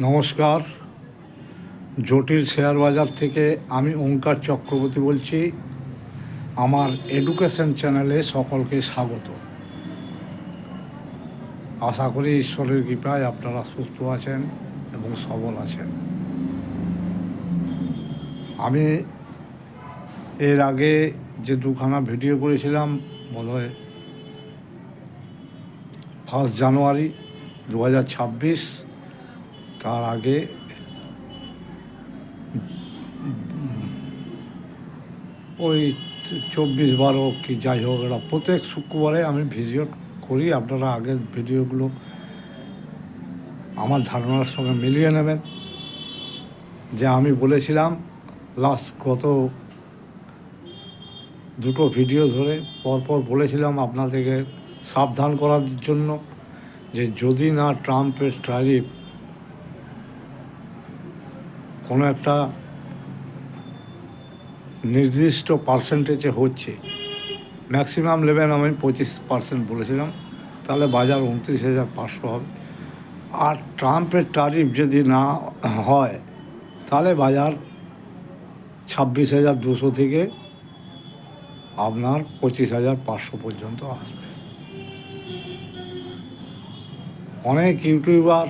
নমস্কার, জটিল শেয়ার বাজার থেকে আমি ওঙ্কার চক্রবর্তী বলছি। আমার এডুকেশন চ্যানেলে সকলকে স্বাগত। আশা করি ঈশ্বরের কৃপায় আপনারা সুস্থ আছেন এবং সবল আছেন। আমি এর আগে যে দুখানা ভিডিও করেছিলাম বোধহয় 1 জানুয়ারি 2026, তার আগে ওই 24-12 কি যাই হোক, এটা প্রত্যেক শুক্রবারে আমি ভিডিও করি। আপনারা আগের ভিডিওগুলো আমার ধারণার সঙ্গে মিলিয়ে নেবেন। যে আমি বলেছিলাম গত দুটো ভিডিও ধরে পরপর বলেছিলাম আপনাদেরকে সাবধান করার জন্য, যে যদি না ট্রাম্পের ট্যারিফ কোনো একটা নির্দিষ্ট পার্সেন্টেজে হচ্ছে, ম্যাক্সিমাম লেভেল আমি 25% বলেছিলাম, তাহলে বাজার 29,500 হবে। আর ট্রাম্পের ট্যারিফ যদি না হয় তাহলে বাজার 26,200 থেকে আপনার 25,500 পর্যন্ত আসবে। অনেক ইউটিউবার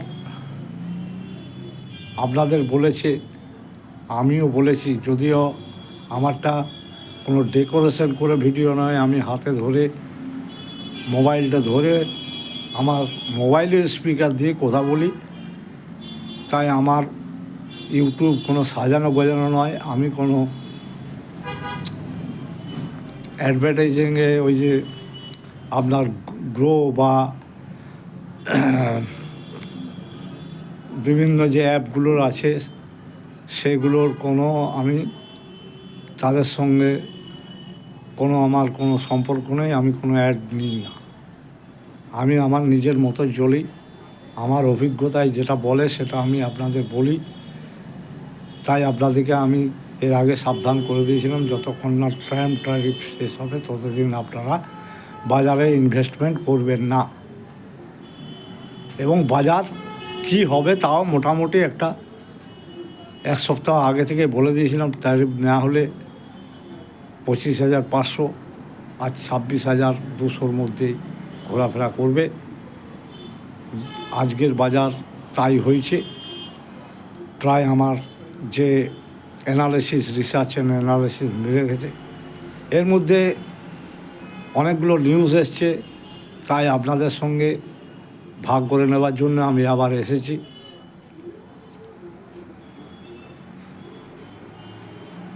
আপনাদের বলেছে, আমিও বলেছি, যদিও আমারটা কোনো ডেকোরেশন করে ভিডিও নয়, আমি হাতে ধরে মোবাইলটা ধরে আমার মোবাইলের স্পিকার দিয়ে কথা বলি, তাই আমার ইউটিউব কোনো সাজানো গোজানো নয়। আমি কোনো অ্যাডভার্টাইজিংয়ে ওই যে আপনার গ্রো বা বিভিন্ন যে অ্যাপগুলোর আছে সেগুলোর কোনো আমি তাদের সঙ্গে আমার কোনো সম্পর্ক নেই। আমি কোনো অ্যাড নিই না। আমি আমার নিজের মতো চলি। আমার অভিজ্ঞতায় যেটা বলে সেটা আমি আপনাদের বলি। তাই আপনাদেরকে আমি এর আগে সাবধান করে দিয়েছিলাম, যতক্ষণ না ট্রাম্প ট্যারিফ শেষ হবে ততদিন আপনারা বাজারে ইনভেস্টমেন্ট করবেন না। এবং বাজার কি হবে তাও মোটামুটি এক সপ্তাহ আগে থেকে বলে দিয়েছিলাম, ট্যারিফ না হলে 25,500 আর 26,200 মধ্যেই ঘোরাফেরা করবে। আজকের বাজার তাই হয়েছে। প্রায় আমার যে রিসার্চ অ্যানালিসিস মিলে গেছে। এর মধ্যে অনেকগুলো নিউজ এসছে, তাই আপনাদের সঙ্গে ভাগ করে নেওয়ার জন্য আমি আবার এসেছি।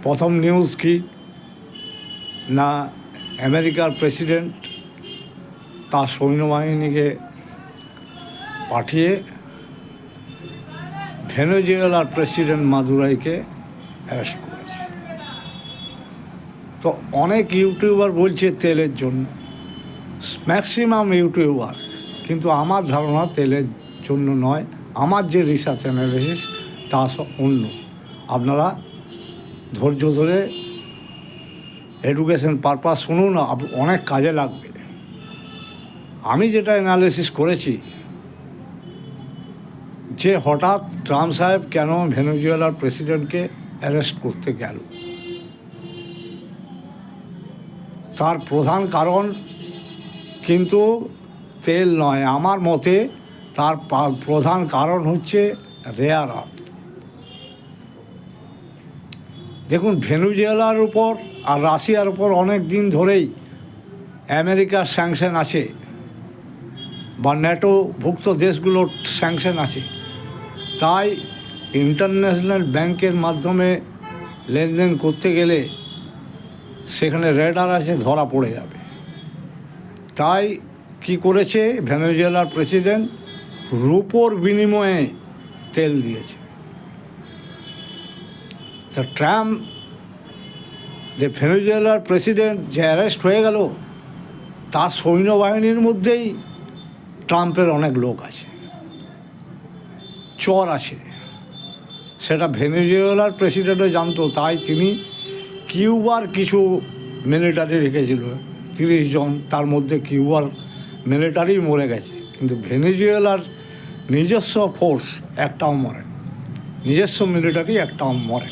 প্রথম নিউজ কি না, আমেরিকার প্রেসিডেন্ট তার সৈন্যবাহিনীকে পাঠিয়ে ভেনেজুয়েলার প্রেসিডেন্ট মাদুরাইকে অ্যারেস্ট করেছে। তো অনেক ইউটিউবার বলছে তেলের জন্য, ম্যাক্সিমাম ইউটিউবার, কিন্তু আমার ধারণা তেলের জন্য নয়। আমার যে রিসার্চ অ্যানালিসিস তা অন্য। আপনারা ধৈর্য ধরে এডুকেশন পারপাস শুনুন, অনেক কাজে লাগবে। আমি যেটা অ্যানালিসিস করেছি, যে হঠাৎ ট্রাম্প সাহেব কেন ভেনেজুয়েলার প্রেসিডেন্টকে অ্যারেস্ট করতে গেল, তার প্রধান কারণ কিন্তু তেল নয়। আমার মতে তার প্রধান কারণ হচ্ছে রেয়ার আর্থ। দেখুন, ভেনেজুয়েলার উপর আর রাশিয়ার উপর অনেক দিন ধরেই আমেরিকার স্যাংশন আছে, বা ন্যাটো ভুক্ত দেশগুলোর স্যাংশন আছে। তাই ইন্টারন্যাশনাল ব্যাংকের মাধ্যমে লেনদেন করতে গেলে সেখানে রেডার আছে, ধরা পড়ে যাবে। তাই কি করেছে ভেনেজুয়েলার প্রেসিডেন্ট, রুপোর বিনিময়ে তেল দিয়েছে। তা ট্রাম্প যে ভেনেজুয়েলার প্রেসিডেন্ট যে অ্যারেস্ট হয়ে গেল, তার সৈন্যবাহিনীর মধ্যেই ট্রাম্পের অনেক লোক আছে, চর আছে। সেটা ভেনেজুয়েলার প্রেসিডেন্টও জানতো। তাই তিনি কিউবার কিছু মিলিটারি রেখেছিল, 30 জন, তার মধ্যে কিউবার মিলিটারি মরে গেছে। কিন্তু ভেনেজুয়েলার নিজস্ব ফোর্স একটাও মরে, নিজস্ব মিলিটারি একটাও মরে।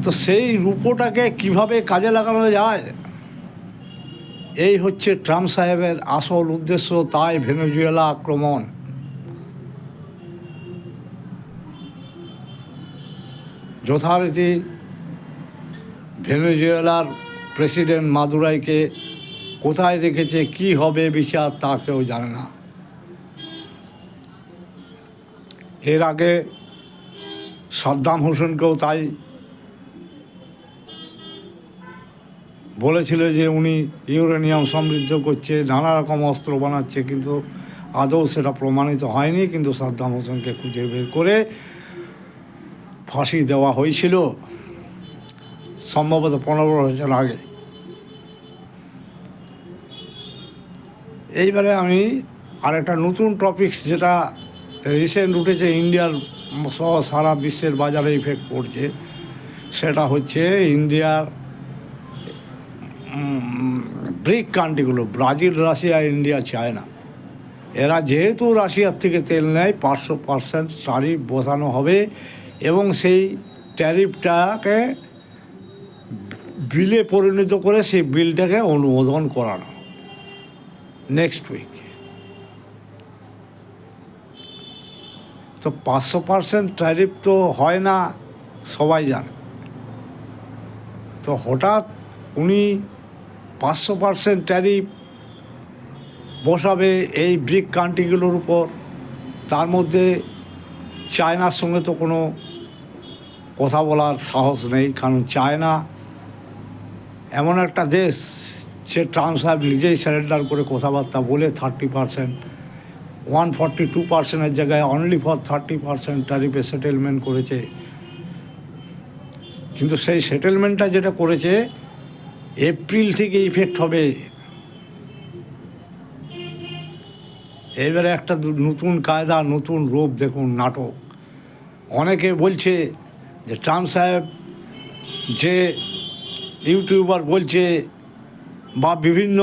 তো সেই রূপটাকে কিভাবে কাজে লাগানো যায়, এই হচ্ছে ট্রাম্প সাহেবের আসল উদ্দেশ্য। তাই ভেনেজুয়েলা আক্রমণ। যথারীতি ভেনেজুয়েলার প্রেসিডেন্ট মাদুরাইকে কোথায় রেখেছে, কি হবে বিচার, তা কেউ জানে না। এর আগে সাদ্দাম হোসেনকেও তাই বলেছিল যে উনি ইউরেনিয়াম সমৃদ্ধ করছে, নানা রকম অস্ত্র বানাচ্ছে, কিন্তু আদৌ সেটা প্রমাণিত হয়নি। কিন্তু সাদ্দাম হোসেনকে খুঁজে বের করে ফাঁসি দেওয়া হয়েছিল সম্ভবত 15 বছর আগে। এইবারে আমি আরেকটা নতুন টপিকস, যেটা রিসেন্ট উঠেছে, ইন্ডিয়ার সহ সারা বিশ্বের বাজারে ইফেক্ট পড়ছে, সেটা হচ্ছে ইন্ডিয়ার ব্রিক কান্ট্রিগুলো, ব্রাজিল, রাশিয়া, ইন্ডিয়া, চায়না। এরা যেহেতু রাশিয়ার থেকে তেল নেয়, 500% ট্যারিফ বসানো হবে এবং সেই ট্যারিফটাকে বিলে পরিণত করে সেই বিলটাকে অনুমোদন করানো নেক্সট উইক। তো 500% ট্যারিফ তো হয় না, সবাই জানে। তো হঠাৎ উনি 500% ট্যারিফ বসাবে এই ব্রিক কান্ট্রিগুলোর উপর। তার মধ্যে চায়নার সঙ্গে তো কোনো কথা বলার সাহস নেই, কারণ চায়না এমন একটা দেশ, সে ট্রাম্প সাহেব নিজেই স্যারেন্ডার করে কথাবার্তা বলে 30%, 142%-এর জায়গায় অনলি ফর 30% ট্যারিফে সেটেলমেন্ট করেছে। কিন্তু সেই সেটেলমেন্টটা যেটা করেছে এপ্রিল থেকে ইফেক্ট হবে। এবারে একটা নতুন কায়দা, নতুন রূপ, দেখুন নাটক। অনেকে বলছে যে ট্রাম্প সাহেব, যে ইউটিউবার বলছে বা বিভিন্ন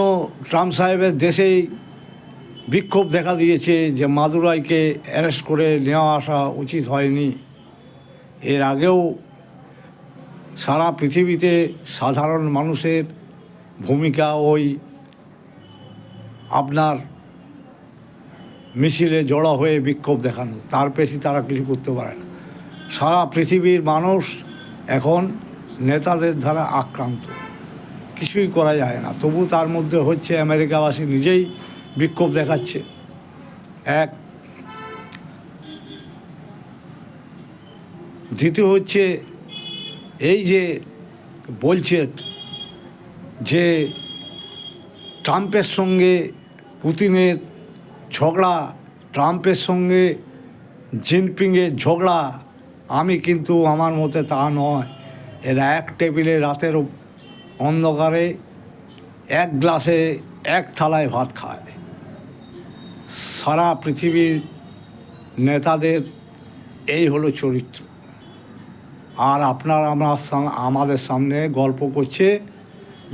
ট্রাম্প সাহেবের দেশেই বিক্ষোভ দেখা দিয়েছে যে মাদুরাইকে অ্যারেস্ট করে নেওয়া আসা উচিত হয়নি। এর আগেও সারা পৃথিবীতে সাধারণ মানুষের ভূমিকা ওই আপনার মিছিলে জড়ো হয়ে বিক্ষোভ দেখানো, তার বেশি তারা কিছু করতে পারে না। সারা পৃথিবীর মানুষ এখন নেতাদের দ্বারা আক্রান্ত, কিছুই করা যায় না। তবু তার মধ্যে হচ্ছে আমেরিকাবাসী নিজেই বিক্ষোভ দেখাচ্ছে। এক, দ্বিতীয় হচ্ছে এই যে বলছে যে ট্রাম্পের সঙ্গে পুতিনের ঝগড়া, ট্রাম্পের সঙ্গে জিনপিংয়ের ঝগড়া, আমি কিন্তু আমার মতে তা নয়। এরা এক টেবিলে রাতের অন্ধকারে এক গ্লাসে এক থালায় ভাত খায়। সারা পৃথিবীর নেতাদের এই হলো চরিত্র। আর আমাদের সামনে গল্প করছে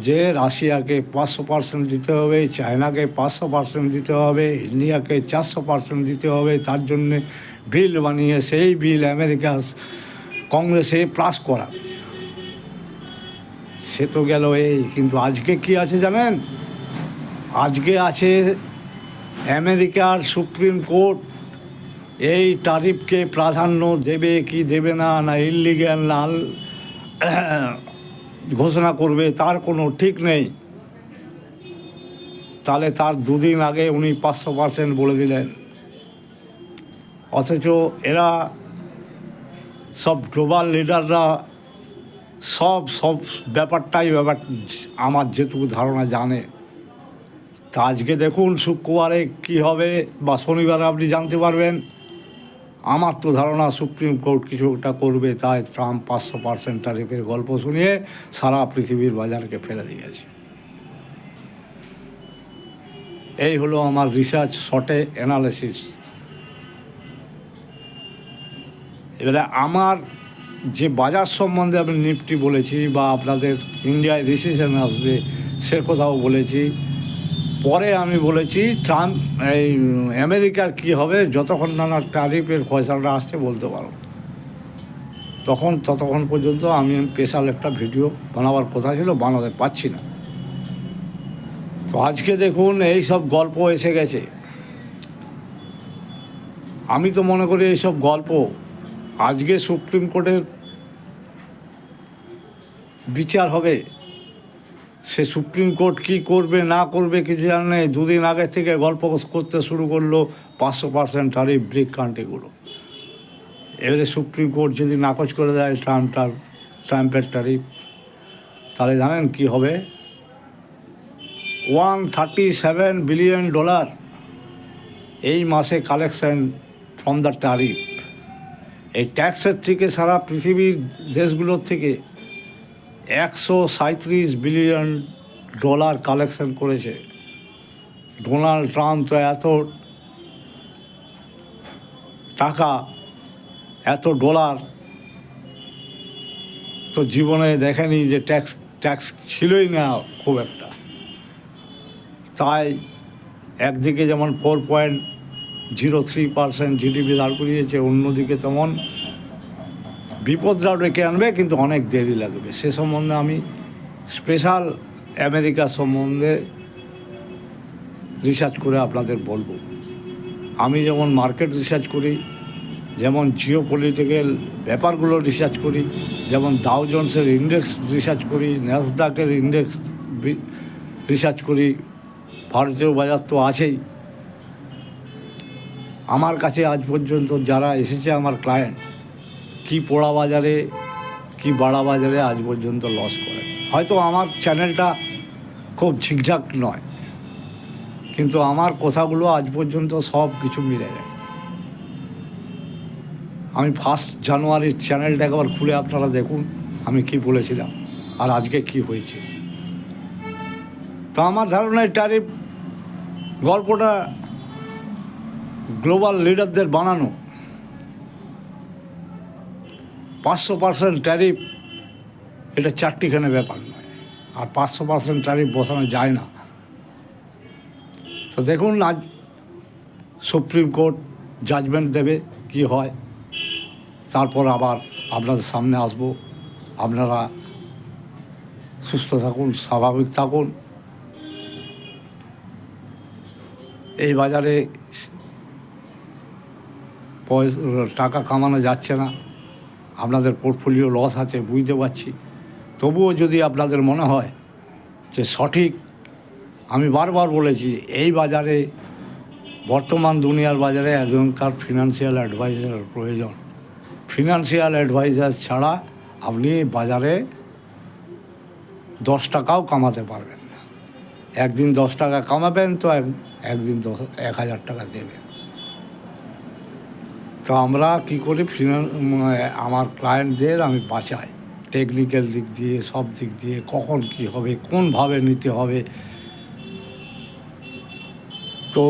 যে রাশিয়াকে 500% দিতে হবে, চায়নাকে 500% দিতে হবে, ইন্ডিয়াকে 400% দিতে হবে। তার জন্যে বিল বানিয়ে সেই বিল আমেরিকার কংগ্রেসে পাস করাবে। সে তো গেল এই, কিন্তু আজকে কি আছে জানেন? আজকে আছে আমেরিকার সুপ্রিম কোর্ট এই ট্যারিফকে প্রাধান্য দেবে কি দেবে না, না ইললিগ্যাল না ঘোষণা করবে, তার কোনো ঠিক নেই। তাহলে তার দুদিন আগে উনি 500% বলে দিলেন। অথচ এরা সব গ্লোবাল লিডাররা সব ব্যাপার আমার যেটুকু ধারণা জানে। তা আজকে দেখুন শুক্রবারে কি হবে বা শনিবারে আপনি জানতে পারবেন। আমার তো ধারণা সুপ্রিম কোর্ট কিছু একটা করবে, তাই ট্রাম্প 500% ট্যারিফের গল্প শুনিয়ে সারা পৃথিবীর বাজারকে ফেলে দিয়েছে। এই হলো আমার রিসার্চ শর্টে অ্যানালিসিস। এবারে আমার যে বাজার সম্বন্ধে আমি নিফটি বলেছি বা আপনাদের ইন্ডিয়ায় রিসেশন আসবে সে কথাও বলেছি। পরে আমি বলেছি ট্রাম্প এই আমেরিকার কী হবে যতক্ষণ না ট্যারিফের ফয়সালাটা আসছে বলতে পারো। ততক্ষণ পর্যন্ত আমি স্পেশাল একটা ভিডিও বানাবার কথা ছিল, বানাতে পারছি না। তো আজকে দেখুন এই সব গল্প এসে গেছে। আমি তো মনে করি এইসব গল্প, আজকে সুপ্রিম কোর্টের বিচার হবে, সে সুপ্রিম কোর্ট কী করবে না করবে কিছু জানে না। দুদিন আগে থেকে গল্প করতে শুরু করলো 500% ট্যারিফ ব্রিক কান্ট্রিগুলো। এবারে সুপ্রিম কোর্ট যদি নাকচ করে দেয় ট্রাম্পের ট্যারিফ, তাহলে জানেন কি হবে? $137 বিলিয়ন এই মাসে কালেকশন ফ্রম দ্য ট্যারিফ। এই ট্যাক্সের থেকে সারা পৃথিবীর দেশগুলোর থেকে $137 বিলিয়ন কালেকশন করেছে। ডোনাল্ড ট্রাম্প তো এত টাকা, এত ডলার তো জীবনে দেখেনি, যে ট্যাক্স ছিলই না খুব একটা। তাই একদিকে যেমন 4.03% জিডিপি দাঁড় করিয়েছে, অন্যদিকে তেমন বিপদরাও ডেকে আনবে, কিন্তু অনেক দেরি লাগবে। সে সম্বন্ধে আমি স্পেশাল আমেরিকা সম্বন্ধে রিসার্চ করে আপনাদের বলবো। আমি যেমন মার্কেট রিসার্চ করি, যেমন জিও পলিটিক্যাল ব্যাপারগুলো রিসার্চ করি, যেমন ডাও জোন্সের ইন্ডেক্স রিসার্চ করি, ন্যাসডাকের ইন্ডেক্স রিসার্চ করি, ভারতীয় বাজার তো আছেই। আমার কাছে আজ পর্যন্ত যারা এসেছে আমার ক্লায়েন্ট, কি পোড়া বাজারে কি বাড়া বাজারে আজ পর্যন্ত লস করে। হয়তো আমার চ্যানেলটা খুব ঝিকঝাক নয়, কিন্তু আমার কথাগুলো আজ পর্যন্ত সব কিছু মিলে গেছে। আমি 1 জানুয়ারির চ্যানেলটা একবার খুলে আপনারা দেখুন আমি কি বলেছিলাম আর আজকে কি হয়েছে। তো আমার ধারণা এই ট্যারিফ গল্পটা গ্লোবাল লিডারদের বানানো। 500% ট্যারিফ এটা চারটিখানে ব্যাপার নয়, আর 500% ট্যারিফ বসানো যায় না। তো দেখুন আজ সুপ্রিম কোর্ট জাজমেন্ট দেবে, কি হয়, তারপর আবার আপনাদের সামনে আসব। আপনারা সুস্থ থাকুন, স্বাভাবিক থাকুন। এই বাজারে টাকা কামানো যাচ্ছে না, আপনাদের পোর্টফোলিও লস আছে বুঝতে পারছি। তবুও যদি আপনাদের মনে হয় যে সঠিক, আমি বারবার বলেছি এই বাজারে, বর্তমান দুনিয়ার বাজারে একজনকার ফিনান্সিয়াল অ্যাডভাইজারের প্রয়োজন। ফিনান্সিয়াল অ্যাডভাইজার ছাড়া আপনি বাজারে 10 টাকাও কামাতে পারবেন না। একদিন 10 টাকা কামাবেন তো একদিন 1000 টাকা দেবেন। তো আমরা কী করি, আমার ক্লায়েন্টদের আমি বাঁচাই টেকনিক্যাল দিক দিয়ে, সব দিক দিয়ে, কখন কী হবে, কোনভাবে নিতে হবে। তো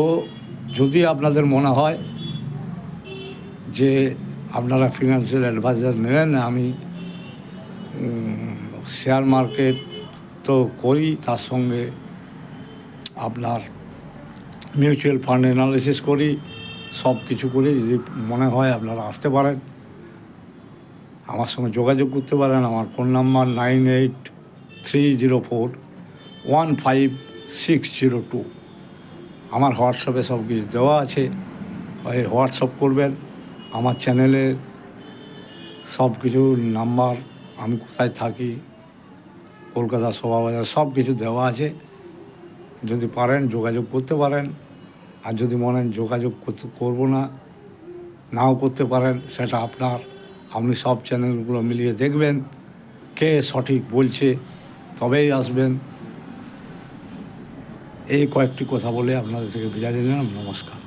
যদি আপনাদের মনে হয় যে আপনারা ফিনান্সিয়াল অ্যাডভাইজার নেবেন, আমি শেয়ার মার্কেট তো করি, তার সঙ্গে আপনার মিউচুয়াল ফান্ড অ্যানালিসিস করি, সব কিছু করি। যদি মনে হয় আপনারা আসতে পারেন, আমার সঙ্গে যোগাযোগ করতে পারেন। আমার ফোন নাম্বার 9830415602। আমার হোয়াটসঅ্যাপে সব কিছু দেওয়া আছে, ওই হোয়াটসঅ্যাপ করবেন। আমার চ্যানেলে সব কিছু নাম্বার, আমি কোথায় থাকি, কলকাতা শোভাবাজার, সব কিছু দেওয়া আছে। যদি পারেন যোগাযোগ করতে পারেন, আর যদি মনে যোগাযোগ করবো না, নাও করতে পারেন, সেটা আপনার। আপনি সব চ্যানেলগুলো মিলিয়ে দেখবেন কে সঠিক বলছে, তবেই আসবেন। এই কয়েকটি কথা বলে আপনাদের থেকে বিদায় দিলাম। নমস্কার।